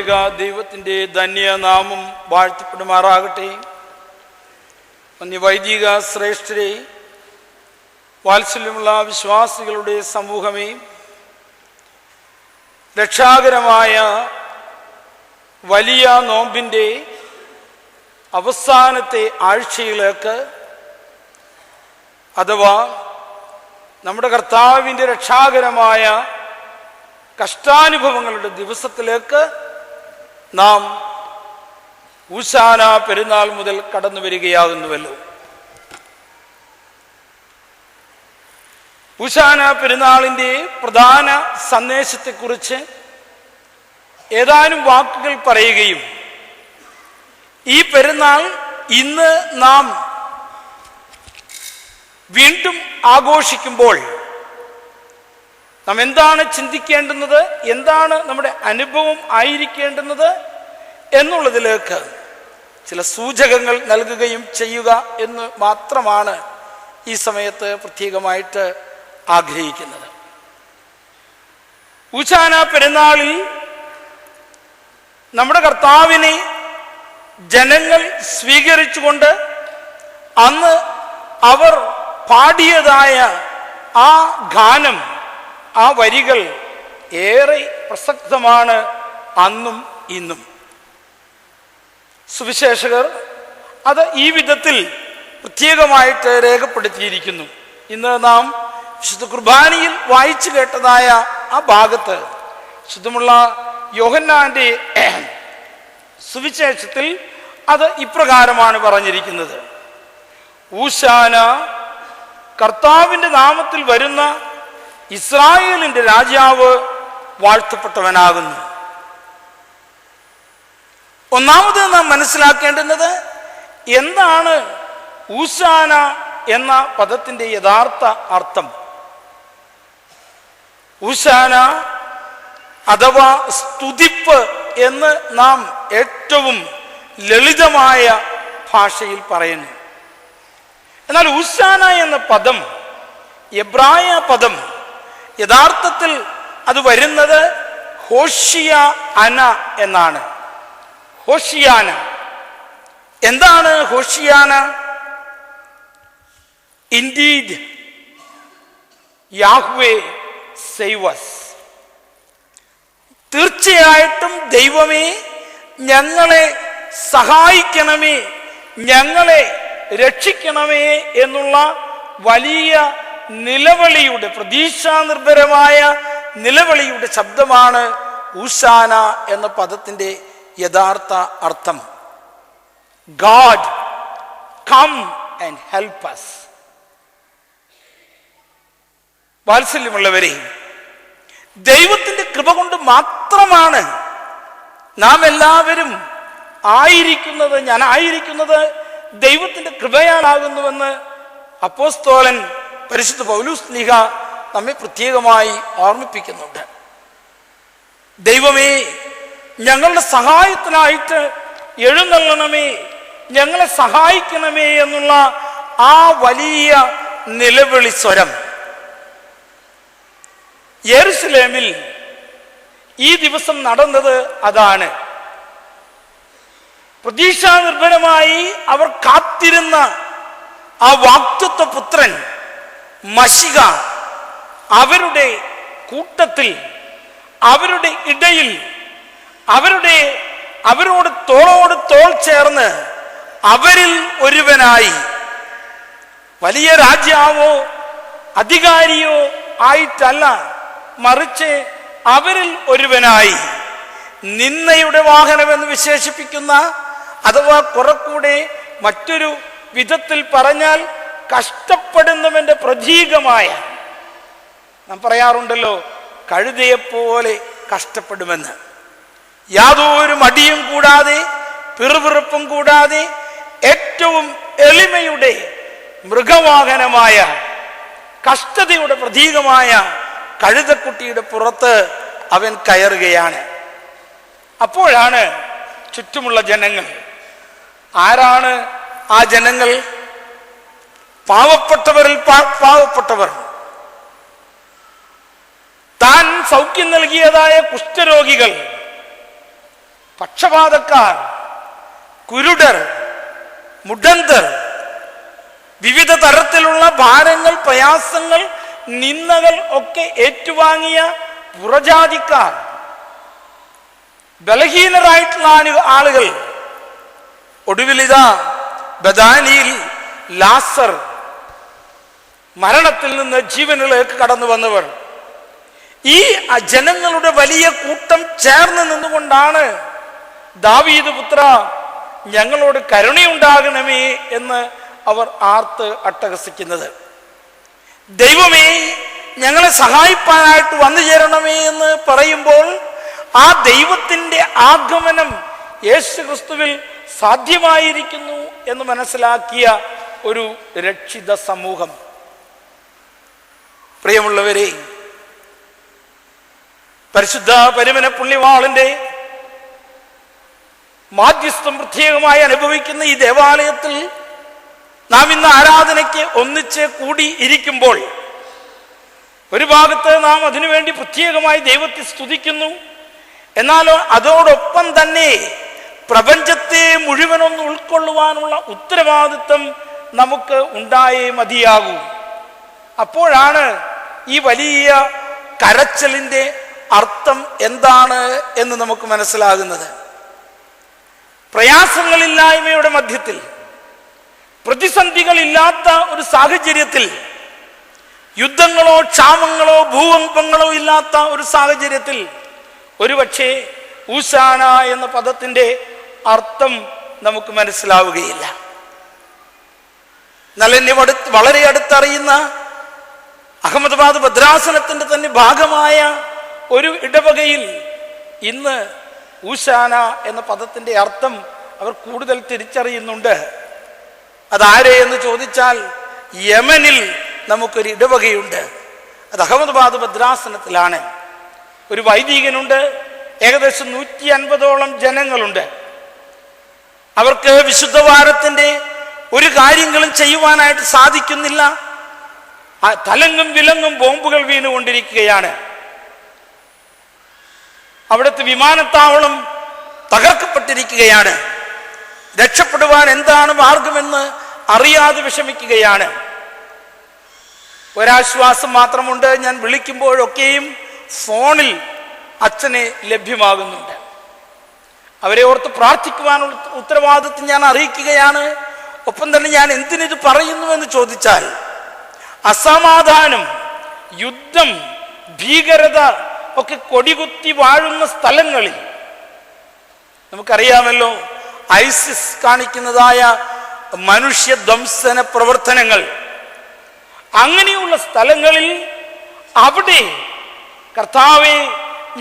ത്രിയേക ദൈവത്തിൻ്റെ ധന്യനാമം വാഴ്ത്തപ്പെടുമാറാകട്ടെ. വൈദിക ശ്രേഷ്ഠരെ, വാത്സല്യമുള്ള വിശ്വാസികളുടെ സമൂഹമേ, രക്ഷാകരമായ വലിയ നോമ്പിൻ്റെ അവസാനത്തെ ആഴ്ചയിലേക്ക്, അഥവാ നമ്മുടെ കർത്താവിൻ്റെ രക്ഷാകരമായ കഷ്ടാനുഭവങ്ങളുടെ ദിവസത്തിലേക്ക് നാം ഊശാന പെരുന്നാൾ മുതൽ കടന്നു വരികയാകുന്നുവല്ലോ. ഊശാന പെരുന്നാളിൻ്റെ പ്രധാന സന്ദേശത്തെക്കുറിച്ച് ഏതാനും വാക്കുകൾ പറയുകയും, ഈ പെരുന്നാൾ ഇന്ന് നാം വീണ്ടും ആഘോഷിക്കുമ്പോൾ നാം എന്താണ് ചിന്തിക്കേണ്ടുന്നത്, എന്താണ് നമ്മുടെ അനുഭവം ആയിരിക്കേണ്ടുന്നത് എന്നുള്ളതിലേക്ക് ചില സൂചകങ്ങൾ നൽകുകയും ചെയ്യുക എന്ന് മാത്രമാണ് ഈ സമയത്ത് പ്രത്യേകമായിട്ട് ആഗ്രഹിക്കുന്നത്. ഊശാന പെരുന്നാളിൽ നമ്മുടെ കർത്താവിനെ ജനങ്ങൾ സ്വീകരിച്ചുകൊണ്ട് അന്ന് അവർ പാടിയതായ ആ ഗാനം, ആ വരികൾ ഏറെ പ്രസക്തമാണ് അന്നും ഇന്നും. സുവിശേഷകർ അത് ഈ വിധത്തിൽ പ്രത്യേകമായിട്ട് രേഖപ്പെടുത്തിയിരിക്കുന്നു. ഇന്ന് നാം വിശുദ്ധ കുർബാനയിൽ വായിച്ചു കേട്ടതായ ആ ഭാഗത്ത്, ശുദ്ധമുള്ള യോഹന്നാന്റെ സുവിശേഷത്തിൽ അത് ഇപ്രകാരമാണ് പറഞ്ഞിരിക്കുന്നത്: ഊശാന, കർത്താവിൻ്റെ നാമത്തിൽ വരുന്ന ഇസ്രായേലിന്റെ രാജാവ് വാഴ്ത്തപ്പെട്ടവനാകുന്നു. ഒന്നാമത് നാം മനസ്സിലാക്കേണ്ടുന്നത്, എന്താണ് ഊശാന എന്ന പദത്തിന്റെ യഥാർത്ഥ അർത്ഥം? ഊശാന അഥവാ സ്തുതിപ്പ് എന്ന് നാം ഏറ്റവും ലളിതമായ ഭാഷയിൽ പറയുന്നു. എന്നാൽ ഊശാന എന്ന പദം, എബ്രായ പദം, യഥാർത്ഥത്തിൽ അത് വരുന്നത് ഹോഷിയ അന എന്നാണ്. ഹോഷിയാന. എന്താണ് ഹോഷിയാന? Indeed Yahweh save us. തീർച്ചയായിട്ടും ദൈവമേ ഞങ്ങളെ സഹായിക്കണമേ, ഞങ്ങളെ രക്ഷിക്കണമേ എന്നുള്ള വലിയ നിലവിളിയുടെ, പ്രതീക്ഷാനിർഭരമായ നിലവിളിയുടെ ശബ്ദമാണ് ഊശാന എന്ന പദത്തിന്റെ യഥാർത്ഥ അർത്ഥം. God come and help us. വാത്സല്യമുള്ളവരെ, ദൈവത്തിന്റെ കൃപ കൊണ്ട് മാത്രമാണ് നാം എല്ലാവരും ആയിരിക്കുന്നത്. ഞാൻ ആയിരിക്കുന്നത് ദൈവത്തിന്റെ കൃപയാലാകുന്നുവെന്ന് അപ്പോസ്തലൻ പരിശുദ്ധ പൗലോസ് ശ്ലീഹ നമ്മെ പ്രത്യേകമായി ഓർമ്മിപ്പിക്കുന്നുണ്ട്. ദൈവമേ ഞങ്ങളുടെ സഹായത്തിനായിട്ട് എഴുന്നള്ളണമേ, ഞങ്ങളെ സഹായിക്കണമേ എന്നുള്ള ആ വലിയ നിലവിളി സ്വരം യെരുശലേമിൽ ഈ ദിവസം നടന്നത് അതാണ്. പ്രതീക്ഷാനിർഭരമായി അവർ കാത്തിരുന്ന ആ വാഗ്ദത്ത പുത്രൻ മശിഹ അവരുടെ കൂട്ടത്തിൽ, അവരുടെ ഇടയിൽ, അവരോട് തോളോട് തോൾ ചേർന്ന് അവരിൽ ഒരുവനായി, വലിയ രാജാവോ അധികാരിയോ ആയിട്ടല്ല, മറിച്ച് അവരിൽ ഒരുവനായി, നിന്നയുടെ വാഹനമെന്ന് വിശേഷിപ്പിക്കുന്ന, അഥവാ കുറെക്കൂടെ മറ്റൊരു വിധത്തിൽ പറഞ്ഞാൽ കഷ്ടപ്പെടുന്നവന്റെ പ്രതീകമായ, നാം പറയാറുണ്ടല്ലോ കഴുതയെപ്പോലെ കഷ്ടപ്പെടുമെന്ന്. യാതൊരു മടിയും കൂടാതെ, പിറുപിറുപ്പും കൂടാതെ, ഏറ്റവും എളിമയുടെ മൃഗവാഹനമായ, കഷ്ടതയുടെ പ്രതീകമായ കഴുതക്കുട്ടിയുടെ പുറത്ത് അവൻ കയറുകയാണ്. അപ്പോഴാണ് ചുറ്റുമുള്ള ജനങ്ങൾ, ആരാണ് ആ ജനങ്ങൾ? പാവപ്പെട്ടവരിൽ പാവപ്പെട്ടവർ, താൻ സൗഖ്യം നൽകിയതായ കുഷ്ഠരോഗികൾ, പക്ഷപാതക്കാർ, കുരുടർ, മുടന്തർ, വിവിധ തരത്തിലുള്ള ഭാരങ്ങൾ, പ്രയാസങ്ങൾ, നിന്ദകൾ ഒക്കെ ഏറ്റുവാങ്ങിയ പുറജാതിക്കാർ, ബലഹീനരായിട്ടുള്ള ആളുകൾ, ഒടുവിലിതാ ബഥാനിയിൽ ലാസർ, മരണത്തിൽ നിന്ന് ജീവനിലേക്ക് കടന്നു വന്നവർ, ഈ ജനങ്ങളുടെ വലിയ കൂട്ടം ചേർന്ന് നിന്നുകൊണ്ടാണ് ദാവീദ് പുത്ര ഞങ്ങളോട് കരുണയുണ്ടാകണമേ എന്ന് അവർ ആർത്ത് അട്ടഹസിക്കുന്നത്. ദൈവമേ ഞങ്ങളെ സഹായിപ്പാനായിട്ട് വന്നു ചേരണമേ എന്ന് പറയുമ്പോൾ ആ ദൈവത്തിൻ്റെ ആഗമനം യേശു ക്രിസ്തുവിൽ സാധ്യമായിരിക്കുന്നു എന്ന് മനസ്സിലാക്കിയ ഒരു രക്ഷിത സമൂഹം. പ്രിയമുള്ളവരെ, പരിശുദ്ധ പരമന പുണ്യവാളന്റെ മാധ്യസ്ഥം പ്രത്യേകമായി അനുഭവിക്കുന്ന ഈ ദേവാലയത്തിൽ നാം ഇന്ന് ആരാധനയ്ക്ക് ഒന്നിച്ച് കൂടി ഇരിക്കുമ്പോൾ ഒരു ഭാഗത്ത് നാം അതിനുവേണ്ടി പ്രത്യേകമായി ദൈവത്തെ സ്തുതിക്കുന്നു. എന്നാലോ അതോടൊപ്പം തന്നെ പ്രപഞ്ചത്തെ മുഴുവനൊന്ന് ഉൾക്കൊള്ളുവാനുള്ള ഉത്തരവാദിത്വം നമുക്ക് ഉണ്ടായേ മതിയാകൂ. അപ്പോഴാണ് ഈ വലിയ കരച്ചിലിന്റെ അർത്ഥം എന്താണ് എന്ന് നമുക്ക് മനസ്സിലാകുന്നത്. പ്രയാസങ്ങളില്ലായ്മയുടെ മധ്യത്തിൽ, പ്രതിസന്ധികളില്ലാത്ത ഒരു സാഹചര്യത്തിൽ, യുദ്ധങ്ങളോ ക്ഷാമങ്ങളോ ഭൂകമ്പങ്ങളോ ഇല്ലാത്ത ഒരു സാഹചര്യത്തിൽ ഒരുപക്ഷെ ഊശാന എന്ന പദത്തിന്റെ അർത്ഥം നമുക്ക് മനസ്സിലാവുകയില്ല. എന്നെ വളരെ അടുത്തറിയുന്ന അഹമ്മദാബാദ് ഭദ്രാസനത്തിന്റെ തന്നെ ഭാഗമായ ഒരു ഇടവകയിൽ ഇന്ന് ഊശാന എന്ന പദത്തിന്റെ അർത്ഥം അവർ കൂടുതൽ തിരിച്ചറിയുന്നുണ്ട്. അതാരെ എന്ന് ചോദിച്ചാൽ യമനിൽ നമുക്കൊരു ഇടവകയുണ്ട്. അത് അഹമ്മദാബാദ് ഭദ്രാസനത്തിലാണ്. ഒരു വൈദികനുണ്ട്. ഏകദേശം 150ഓളം ജനങ്ങളുണ്ട്. അവർക്ക് വിശുദ്ധവാരത്തിന്റെ ഒരു കാര്യങ്ങളും ചെയ്യുവാനായിട്ട് സാധിക്കുന്നില്ല. തലങ്ങും വിലങ്ങും ബോംബുകൾ വീണുകൊണ്ടിരിക്കുകയാണ്. അവിടുത്തെ വിമാനത്താവളം തകർക്കപ്പെട്ടിരിക്കുകയാണ്. രക്ഷപ്പെടുവാൻ എന്താണ് മാർഗമെന്ന് അറിയാതെ വിഷമിക്കുകയാണ്. ഒരാശ്വാസം മാത്രമുണ്ട്, ഞാൻ വിളിക്കുമ്പോഴൊക്കെയും ഫോണിൽ അച്ഛനെ ലഭ്യമാകുന്നുണ്ട്. അവരെ ഓർത്ത് പ്രാർത്ഥിക്കുവാനുള്ള ഉത്തരവാദിത്വം ഞാൻ അറിയിക്കുകയാണ്. ഒപ്പം തന്നെ ഞാൻ എന്തിനിത് പറയുന്നു എന്ന് ചോദിച്ചാൽ, അസമാധാനം, യുദ്ധം, ഭീകരത ഒക്കെ കൊടികുത്തി വാഴുന്ന സ്ഥലങ്ങളിൽ നമുക്കറിയാമല്ലോ ഐസിസ് കാണിക്കുന്നതായ മനുഷ്യധ്വംസന പ്രവർത്തനങ്ങൾ. അങ്ങനെയുള്ള സ്ഥലങ്ങളിൽ അവിടെ കർത്താവെ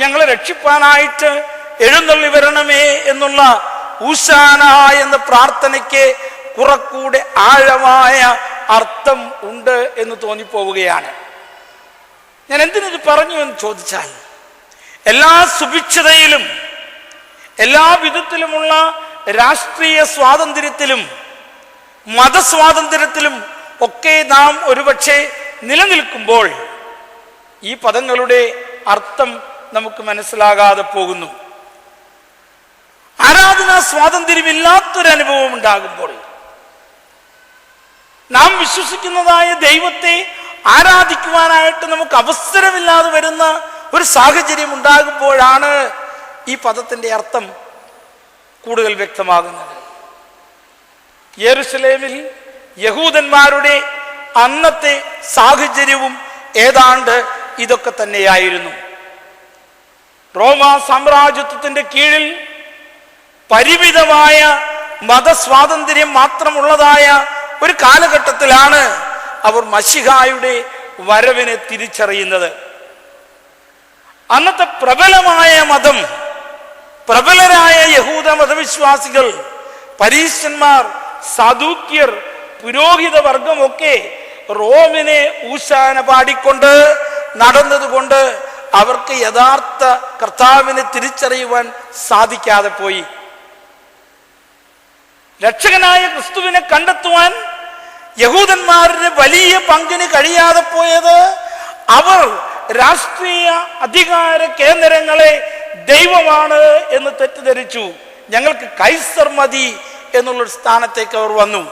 ഞങ്ങളെ രക്ഷിപ്പാനായിട്ട് എഴുന്നള്ളി വരണമേ എന്നുള്ള ഊശാന എന്ന പ്രാർത്ഥനയ്ക്ക് കുറക്കൂടെ ആഴമായ അർത്ഥം ഉണ്ട് എന്ന് തോന്നിപ്പോവുകയാണ്. ഞാൻ എന്തിനത് പറഞ്ഞു എന്ന് ചോദിച്ചാൽ, എല്ലാ സുഭിക്ഷതയിലും എല്ലാ വിധത്തിലുമുള്ള രാഷ്ട്രീയ സ്വാതന്ത്ര്യത്തിലും മതസ്വാതന്ത്ര്യത്തിലും ഒക്കെ നാം ഒരുപക്ഷെ നിലനിൽക്കുമ്പോൾ ഈ പദങ്ങളുടെ അർത്ഥം നമുക്ക് മനസ്സിലാകാതെ പോകുന്നു. ആരാധനാ സ്വാതന്ത്ര്യമില്ലാത്തൊരനുഭവം ഉണ്ടാകുമ്പോൾ, നാം വിശ്വസിക്കുന്നതായ ദൈവത്തെ ആരാധിക്കുവാനായിട്ട് നമുക്ക് അവസരമില്ലാതെ വരുന്ന ഒരു സാഹചര്യം ഉണ്ടാകുമ്പോഴാണ് ഈ പദത്തിന്റെ അർത്ഥം കൂടുതൽ വ്യക്തമാകുന്നത്. യെരുശലേമിൽ യഹൂദന്മാരുടെ അന്നത്തെ സാഹചര്യവും ഏതാണ്ട് ഇതൊക്കെ തന്നെയായിരുന്നു. റോമ സാമ്രാജ്യത്വത്തിന്റെ കീഴിൽ പരിമിതമായ മതസ്വാതന്ത്ര്യം മാത്രമുള്ളതായ ഒരു കാലഘട്ടത്തിലാണ് അവർ മശിഹായുടെ വരവിനെ തിരിച്ചറിയുന്നത്. അന്നത്തെ പ്രബലമായ മതം, പ്രബലരായ യഹൂദ മതവിശ്വാസികൾ, പരീശന്മാർ, സദൂക്യർ, പുരോഹിത വർഗമൊക്കെ റോമിനെ ഊശാന പാടിക്കൊണ്ട് നടന്നതുകൊണ്ട് അവർക്ക് യഥാർത്ഥ കർത്താവിനെ തിരിച്ചറിയുവാൻ സാധിക്കാതെ പോയി. രക്ഷകനായ ക്രിസ്തുവിനെ കണ്ടെത്തുവാൻ യഹൂദന്മാരുടെ വലിയ പങ്കിന് കഴിയാതെ പോയത് അവർ രാഷ്ട്രീയ അധികാര കേന്ദ്രങ്ങളെ ദൈവമാണ് എന്ന് തെറ്റിദ്ധരിച്ചു. ഞങ്ങൾക്ക് കൈസർ മതി എന്നുള്ളൊരു സ്ഥാനത്തേക്ക് അവർ വന്നു.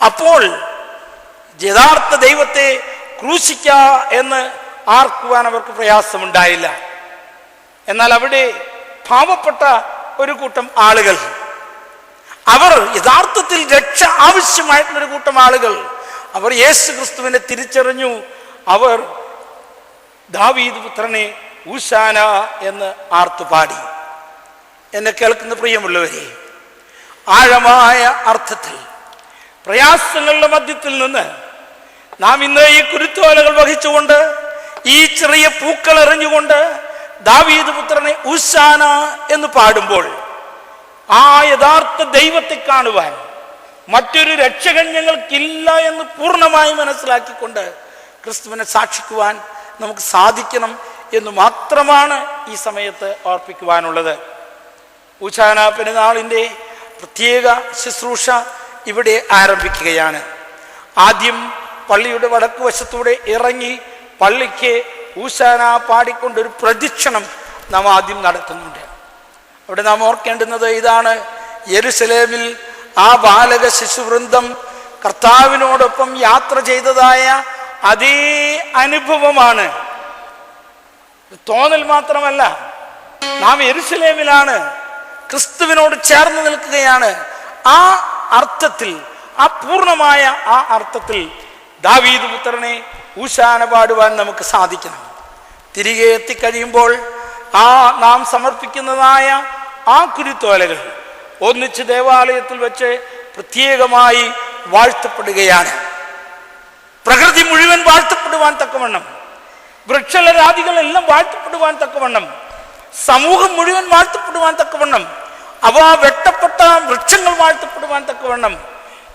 അപ്പോൾ യഥാർത്ഥ ദൈവത്തെ ക്രൂശിക്ക എന്ന് ആർക്കുവാൻ അവർക്ക് പ്രയാസമുണ്ടായില്ല. എന്നാൽ അവിടെ പാവപ്പെട്ട ഒരു കൂട്ടം ആളുകൾ, അവർ യഥാർത്ഥത്തിൽ രക്ഷ ആവശ്യമായിട്ടുള്ളൊരു കൂട്ടം ആളുകൾ, അവർ യേശു ക്രിസ്തുവിനെ തിരിച്ചറിഞ്ഞു. അവർ ദാവീദ് പുത്രനെ ഊശാന എന്ന് ആർത്തുപാടി. എന്നെ കേൾക്കുന്ന പ്രിയമുള്ളവരെ, ആഴമായ അർത്ഥത്തിൽ പ്രയാസങ്ങളുടെ മധ്യത്തിൽ നിന്ന് നാം ഇന്ന് ഈ കുരുത്തോലകൾ വഹിച്ചുകൊണ്ട്, ഈ ചെറിയ പൂക്കൾ എറിഞ്ഞുകൊണ്ട് ദാവീദ് പുത്രനെ ഊശാന എന്ന് പാടുമ്പോൾ, ആ യഥാർത്ഥ ദൈവത്തെ കാണുവാൻ മറ്റൊരു രക്ഷകൻ ഞങ്ങൾക്കില്ല എന്ന് പൂർണ്ണമായി മനസ്സിലാക്കിക്കൊണ്ട് ക്രിസ്തുവിനെ സാക്ഷിക്കുവാൻ നമുക്ക് സാധിക്കണം എന്ന് മാത്രമാണ് ഈ സമയത്ത് ഓർപ്പിക്കുവാനുള്ളത്. ഊശാന പെരുന്നാളിൻ്റെ പ്രത്യേക ശുശ്രൂഷ ഇവിടെ ആരംഭിക്കുകയാണ്. ആദ്യം പള്ളിയുടെ വടക്കു വശത്തൂടെ ഇറങ്ങി പള്ളിക്ക് ഊശാന പാടിക്കൊണ്ടൊരു പ്രദക്ഷിണം നാം ആദ്യം നടത്തുന്നുണ്ട്. അവിടെ നാം ഓർക്കേണ്ടുന്നത് ഇതാണ്: യെരുശലേമിൽ ആ ബാലക ശിശുവൃന്ദം കർത്താവിനോടൊപ്പം യാത്ര ചെയ്തതായ അതേ അനുഭവമാണ്. തോന്നൽ മാത്രമല്ല, നാം യെരുശലേമിലാണ്, ക്രിസ്തുവിനോട് ചേർന്ന് നിൽക്കുകയാണ്. ആ അർത്ഥത്തിൽ, ആ പൂർണ്ണമായ ആ അർത്ഥത്തിൽ ദാവീദ് പുത്രനെ ഊശാന പാടുവാൻ നമുക്ക് സാധിക്കണം. തിരികെ എത്തിക്കഴിയുമ്പോൾ ആ നാം സമർപ്പിക്കുന്നതായ ആ കുരുത്തോലകൾ ഒന്നിച്ച് ദേവാലയത്തിൽ വെച്ച് പ്രത്യേകമായി വാഴ്ത്തപ്പെടുകയാണ്. പ്രകൃതി മുഴുവൻ വാഴ്ത്തപ്പെടുവാൻ തക്കവണ്ണം, വൃക്ഷലരാദികളെല്ലാം വാഴ്ത്തപ്പെടുവാൻ തക്കവണ്ണം, സമൂഹം മുഴുവൻ വാഴ്ത്തപ്പെടുവാൻ തക്കവണ്ണം, അവ വെട്ടപ്പെട്ട വൃക്ഷങ്ങൾ വാഴ്ത്തപ്പെടുവാൻ തക്കവണ്ണം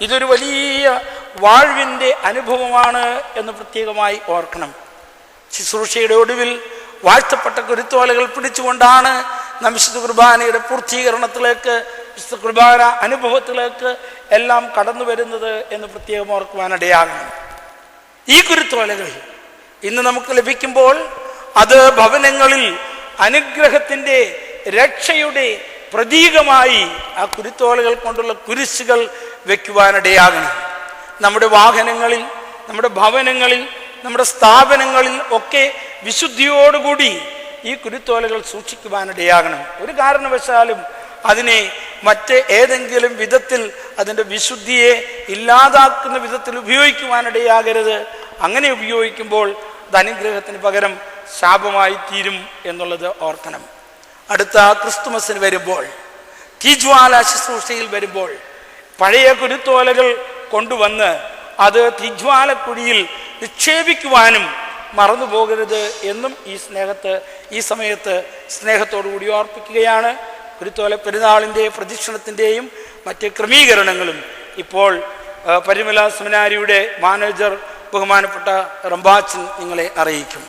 ഇതൊരു വലിയ വാഴ്വിൻ്റെ അനുഭവമാണ് എന്ന് പ്രത്യേകമായി ഓർക്കണം. ശുശ്രൂഷയുടെ ഒടുവിൽ വാഴ്ത്തപ്പെട്ട കുരുത്തോലകൾ പിടിച്ചുകൊണ്ടാണ് നാം വിശുദ്ധ കുർബാനയുടെ പൂർത്തീകരണത്തിലേക്ക്, വിശുദ്ധ കുർബാന അനുഭവത്തിലേക്ക് എല്ലാം കടന്നു വരുന്നത് എന്ന് പ്രത്യേകം ഓർക്കുവാനിടയാകണം. ഈ കുരുത്തോലകൾ ഇന്ന് നമുക്ക് ലഭിക്കുമ്പോൾ അത് ഭവനങ്ങളിൽ അനുഗ്രഹത്തിൻ്റെ, രക്ഷയുടെ പ്രതീകമായി ആ കുരുത്തോലകൾ കൊണ്ടുള്ള കുരിശുകൾ വയ്ക്കുവാനിടയാകണം. നമ്മുടെ വാഹനങ്ങളിൽ, നമ്മുടെ ഭവനങ്ങളിൽ, നമ്മുടെ സ്ഥാപനങ്ങളിൽ ഒക്കെ വിശുദ്ധിയോടുകൂടി ഈ കുരുത്തോലകൾ സൂക്ഷിക്കുവാനിടയാകണം. ഒരു കാരണവശാലും അതിനെ മറ്റ് ഏതെങ്കിലും വിധത്തിൽ അതിൻ്റെ വിശുദ്ധിയെ ഇല്ലാതാക്കുന്ന വിധത്തിൽ ഉപയോഗിക്കുവാനിടയാകരുത്. അങ്ങനെ ഉപയോഗിക്കുമ്പോൾ അത് അനുഗ്രഹത്തിന് പകരം ശാപമായി തീരും എന്നുള്ളത് ഓർക്കണം. അടുത്ത ക്രിസ്തുമസിന് വരുമ്പോൾ, തീജ്വാല ശുശ്രൂഷയിൽ വരുമ്പോൾ പഴയ കുരുത്തോലകൾ കൊണ്ടുവന്ന് അത് തീജ്വാലക്കുഴിയിൽ നിക്ഷേപിക്കുവാനും മറന്നു പോകരുത് എന്നും ഈ സമയത്ത് സ്നേഹത്തോടുകൂടി ഓർപ്പിക്കുകയാണ്. കുരുത്തോല പെരുന്നാളിൻ്റെ പ്രദക്ഷിണത്തിൻ്റെയും മറ്റ് ക്രമീകരണങ്ങളും ഇപ്പോൾ പരിമല സെമിനാരിയുടെ മാനേജർ ബഹുമാനപ്പെട്ട റംബാച്ചൻ നിങ്ങളെ അറിയിക്കും.